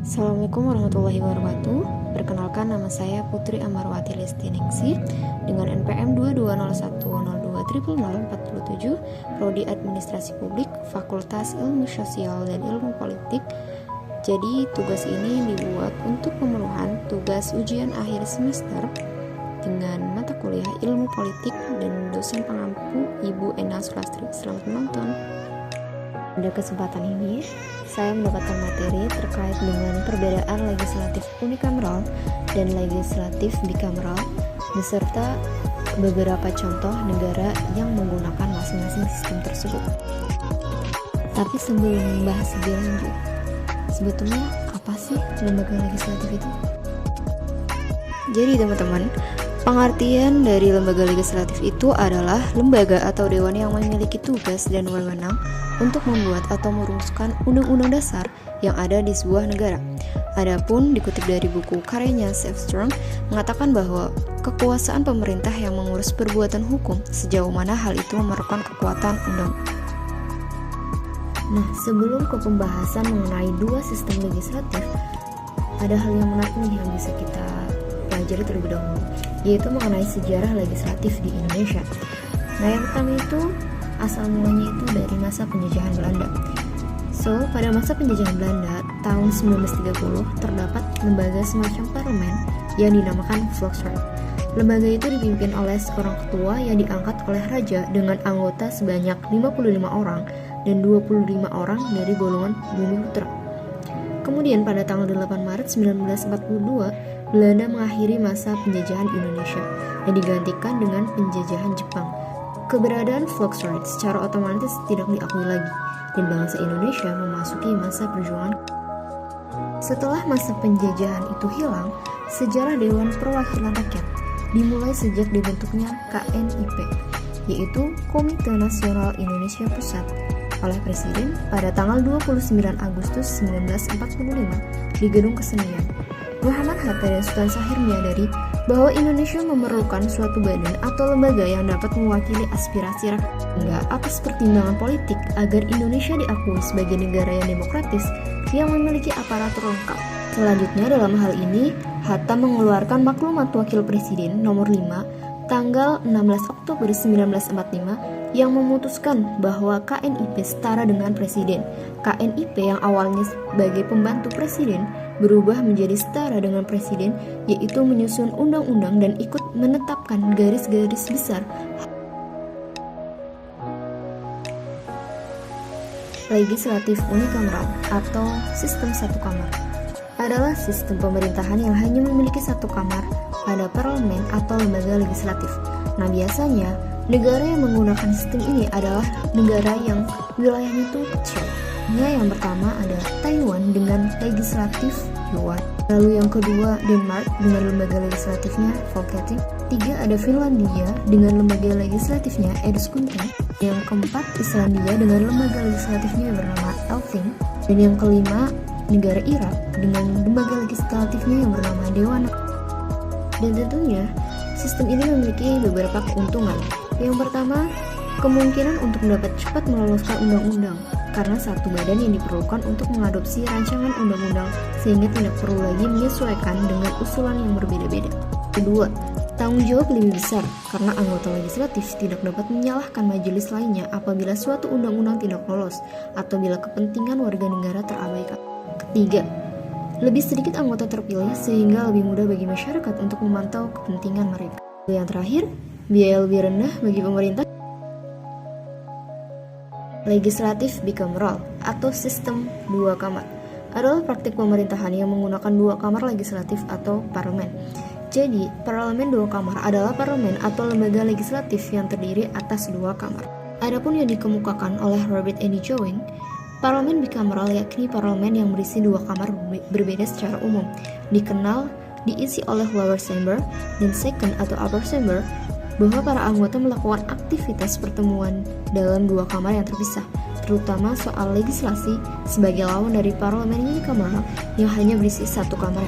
Assalamualaikum warahmatullahi wabarakatuh. Perkenalkan, nama saya Putri Amarwati Listiningsih dengan NPM 220102000047, Prodi Administrasi Publik, Fakultas Ilmu Sosial dan Ilmu Politik. Jadi tugas ini dibuat untuk pemenuhan tugas ujian akhir semester dengan mata kuliah Ilmu Politik dan dosen pengampu Ibu Ena Sulastri. Selamat menonton. Pada kesempatan ini, saya mendapatkan materi terkait dengan perbedaan legislatif unikameral dan legislatif bikameral, beserta beberapa contoh negara yang menggunakan masing-masing sistem tersebut. Tapi sebelum membahas lebih lanjut, sebetulnya apa sih lembaga legislatif itu? Jadi teman-teman, pengertian dari lembaga legislatif itu adalah lembaga atau dewan yang memiliki tugas dan wewenang untuk membuat atau merumuskan undang-undang dasar yang ada di sebuah negara. Adapun dikutip dari buku karyanya Sefstrong mengatakan bahwa kekuasaan pemerintah yang mengurus perbuatan hukum sejauh mana hal itu memerlukan kekuatan undang. Nah, sebelum ke pembahasan mengenai dua sistem legislatif, ada hal yang menarik nih yang bisa kita pelajari terlebih dahulu, yaitu mengenai sejarah legislatif di Indonesia. Nah, yang pertama itu asal mulanya itu dari masa penjajahan Belanda. Pada masa penjajahan Belanda tahun 1930 terdapat lembaga semacam parlemen yang dinamakan Volksraad. Lembaga itu dipimpin oleh seorang ketua yang diangkat oleh raja dengan anggota sebanyak 55 orang dan 25 orang dari golongan Bumiputra. Kemudian pada tanggal 8 Maret 1942, Belanda mengakhiri masa penjajahan Indonesia dan digantikan dengan penjajahan Jepang. Keberadaan Volksraad secara otomatis tidak diakui lagi, dan bangsa Indonesia memasuki masa perjuangan. Setelah masa penjajahan itu hilang, sejarah Dewan Perwakilan Rakyat dimulai sejak dibentuknya KNIP, yaitu Komite Nasional Indonesia Pusat, oleh Presiden pada tanggal 29 Agustus 1945 di Gedung Kesenian. Muhammad Hatta dan Sultan Syahrir menyadari bahwa Indonesia memerlukan suatu badan atau lembaga yang dapat mewakili aspirasi rakyat, hingga atas pertimbangan politik agar Indonesia diakui sebagai negara yang demokratis yang memiliki aparatur lengkap. Selanjutnya dalam hal ini, Hatta mengeluarkan Maklumat Wakil Presiden nomor 5 tanggal 16 Oktober 1945 yang memutuskan bahwa KNIP setara dengan Presiden. KNIP yang awalnya sebagai pembantu Presiden berubah menjadi setara dengan Presiden, yaitu menyusun undang-undang dan ikut menetapkan garis-garis besar. Legislatif unikameral atau sistem satu kamar adalah sistem pemerintahan yang hanya memiliki satu kamar pada parlemen atau lembaga legislatif. Nah, biasanya negara yang menggunakan sistem ini adalah negara yang wilayahnya itu kecil. Yang pertama ada Taiwan dengan legislatif Yuan. Lalu yang kedua Denmark dengan lembaga legislatifnya Folketing. 3 ada Finlandia dengan lembaga legislatifnya Eduskunta. Yang keempat Islandia dengan lembaga legislatifnya bernama Althing. Dan yang kelima negara Irak dengan lembaga legislatifnya yang bernama Dewan. Dan tentunya sistem ini memiliki beberapa keuntungan. Yang pertama, kemungkinan untuk dapat cepat meloloskan undang-undang karena satu badan yang diperlukan untuk mengadopsi rancangan undang-undang sehingga tidak perlu lagi menyesuaikan dengan usulan yang berbeda-beda. Kedua, tanggung jawab lebih besar karena anggota legislatif tidak dapat menyalahkan majelis lainnya apabila suatu undang-undang tidak lolos atau bila kepentingan warga negara terabaikan. Ketiga, lebih sedikit anggota terpilih sehingga lebih mudah bagi masyarakat untuk memantau kepentingan mereka. Yang terakhir, biaya lebih rendah bagi pemerintah. Legislatif bikameral atau sistem dua kamar adalah praktik pemerintahan yang menggunakan dua kamar legislatif atau parlemen. Jadi, parlemen dua kamar adalah parlemen atau lembaga legislatif yang terdiri atas dua kamar. Adapun yang dikemukakan oleh Robert Andy Jowing, parlemen bikameral yakni parlemen yang berisi dua kamar berbeda secara umum, dikenal diisi oleh lower chamber dan second atau upper chamber, bahwa para anggota melakukan aktivitas pertemuan dalam dua kamar yang terpisah, terutama soal legislasi sebagai lawan dari parlemen unikameral yang hanya berisi satu kamar.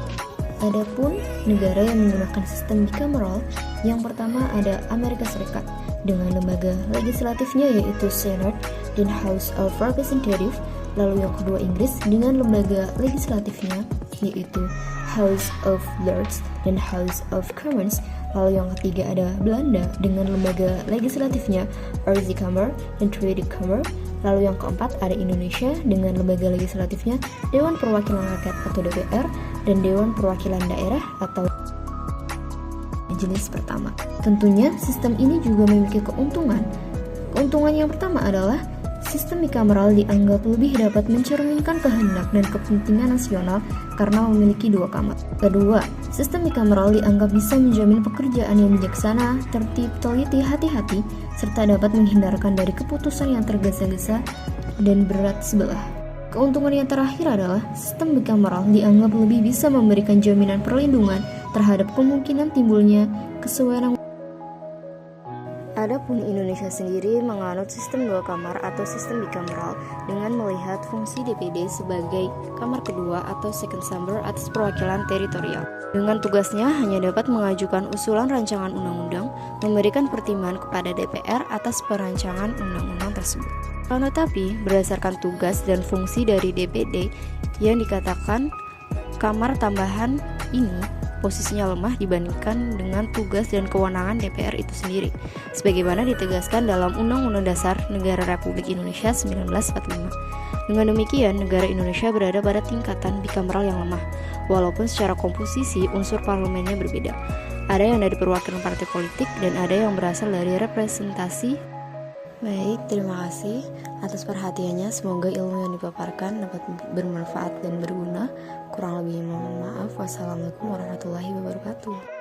Adapun negara yang menggunakan sistem bikameral, yang pertama ada Amerika Serikat dengan lembaga legislatifnya yaitu Senate dan House of Representatives. Lalu yang kedua Inggris dengan lembaga legislatifnya, yaitu House of Lords dan House of Commons. Lalu yang ketiga ada Belanda dengan lembaga legislatifnya, Eerste Kamer dan Tweede Kamer. Lalu yang keempat ada Indonesia dengan lembaga legislatifnya, Dewan Perwakilan Rakyat atau DPR dan Dewan Perwakilan Daerah atau Majelis Pertama. Tentunya sistem ini juga memiliki keuntungan. Keuntungan yang pertama adalah sistem bikameral dianggap lebih dapat mencerminkan kehendak dan kepentingan nasional karena memiliki dua kamar. Kedua, sistem bikameral dianggap bisa menjamin pekerjaan yang bijaksana, tertib, teliti, hati-hati, serta dapat menghindarkan dari keputusan yang tergesa-gesa dan berat sebelah. Keuntungan yang terakhir adalah sistem bikameral dianggap lebih bisa memberikan jaminan perlindungan terhadap kemungkinan timbulnya kesewenang. Adapun Indonesia sendiri menganut sistem dua kamar atau sistem bikameral dengan melihat fungsi DPD sebagai kamar kedua atau second chamber atas perwakilan teritorial. Dengan tugasnya hanya dapat mengajukan usulan rancangan undang-undang, memberikan pertimbangan kepada DPR atas perancangan undang-undang tersebut. Tetapi berdasarkan tugas dan fungsi dari DPD yang dikatakan kamar tambahan ini posisinya lemah dibandingkan dengan tugas dan kewenangan DPR itu sendiri, sebagaimana ditegaskan dalam Undang-Undang Dasar Negara Republik Indonesia 1945. Dengan demikian, negara Indonesia berada pada tingkatan bikameral yang lemah, walaupun secara komposisi unsur parlemennya berbeda. Ada yang dari perwakilan partai politik dan ada yang berasal dari representasi. Baik, terima kasih atas perhatiannya. Semoga ilmu yang dipaparkan dapat bermanfaat dan berguna. Kurang lebih mohon maaf. Wassalamualaikum warahmatullahi wabarakatuh.